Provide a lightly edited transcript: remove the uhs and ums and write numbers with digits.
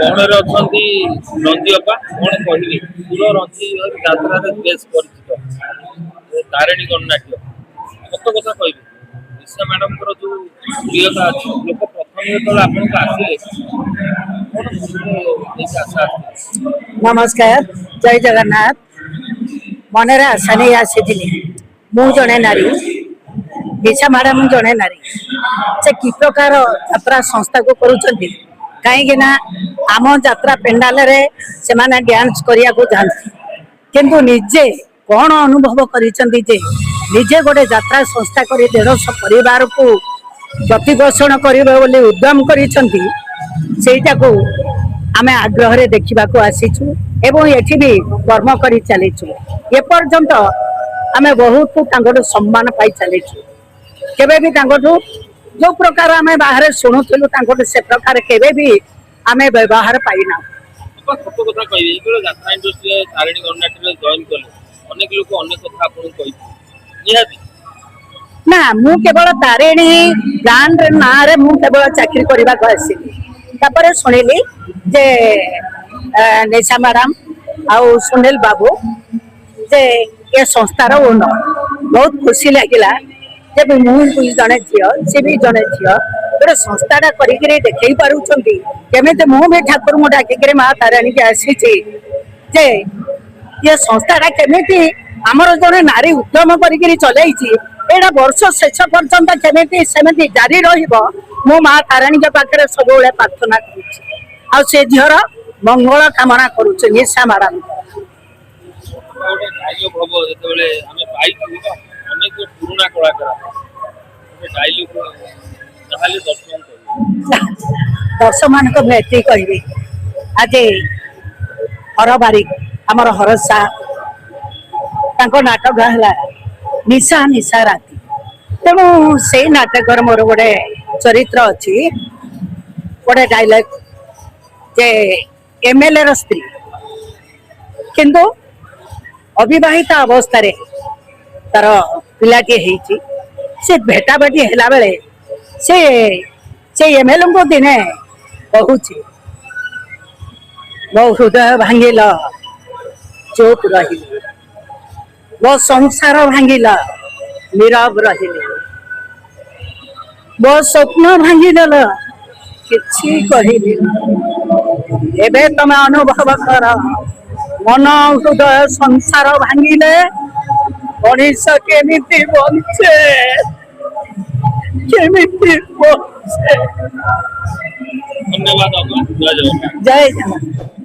ଗହଣରେ ଅଛନ୍ତି ରଞ୍ଜି ଅପା କଣ କହିବେ ପୁର ରଞ୍ଜି ଯାତ୍ରାରେ ବେଶ ପରିଚିତ ତାରିଣୀ ଗଣନାଟ୍ୟ ସତ କଥା କହିବେ ଈଶା ମ୍ୟାଡମଙ୍କର ଯୋଉ ପ୍ରିୟତା ଅଛି ଲୋକ ପ୍ରଥମେ ଯେତେବେଳେ ଆପଣଙ୍କୁ ଆସିଲେ କଣ ନେଇକି ଆଶା ଆସିଥିଲେ? नमस्कार जय जगन्नाथ मनरे आशा नहीं आसी मु जड़े नारी दिशा मैडम जड़े नारी से कि प्रकार यात्रा संस्था को करुँच कहीं आम यात्रा पेंडाल से माने डांस करने को जाती किंतु निजे कौन अनुभव करिसेंती जे निजे गोटे यात्रा संस्था कर 150 परिवार को प्रतिपोषण करिवे बोली उद्यम करिसेंती सेटा को आमे आग्रह रे देखा आसीचु एवं एठी भी कर्म करी चलीचु एपर्यंत आमे बहुत तांगठु सम्मान पाई चलीचु केबे भी तांगठु जो प्रकार आमे बाहर शुणुलु तांगठु से प्रकार केबे भी आमे व्यवहार पाइना सत कथा कहबे एगो यात्रा इंडस्ट्री तारिणी गणनाट्य जॉइन कले अनेक लोक अनेक कथा आपन कहि निहाती ना मु केवल तारिणी ब्रांड ना रे मु केवल चाकरी करबा को आसीली तापर सुनिली जे निशा मैडम आउ सुनील बाबू जे ये संस्थार ओनर बहुत खुशी लगिला जब मुझे जड़े झील सी भी जड़े झील गोटे संस्थाटा कर देखई पार्टी केमी मुझे ठाकुर को डाकिक माँ तारिणी की आसी जे ये संस्थाटा केमी आमर जड़े नारी उद्यम कर चलई एटा वर्ष शेष पर्यंत केमी सेमती जारी रु माँ तारिणी के पाखे सब प्रार्थना कर झीर मंगल कामना करुचे निशा मैडम पुराना कलाकार दर्शक मान ये कहि आज हर बारिक आमर हर साह नाटक है निशा निशा राति तेणु से नाटक मोर गोटे चरित्र अच्छी गोटे डायलॉग जे एमएलए र स्त्री किंतु अविवाहिता अवस्था तार पिलाटी है से भेटाभेटी है बेले से एमएलए को दिने कहूँ मो हृदय भांगिल चुप रही मो संसार भांगिल नीरव रही मो स्वप्न भांगिदेल किछि कहली एबे तमे अनुभव कर मन हृदय संसार भांगिले मनीष केमिति बंचे धन्यवाद जय जगन्नाथ।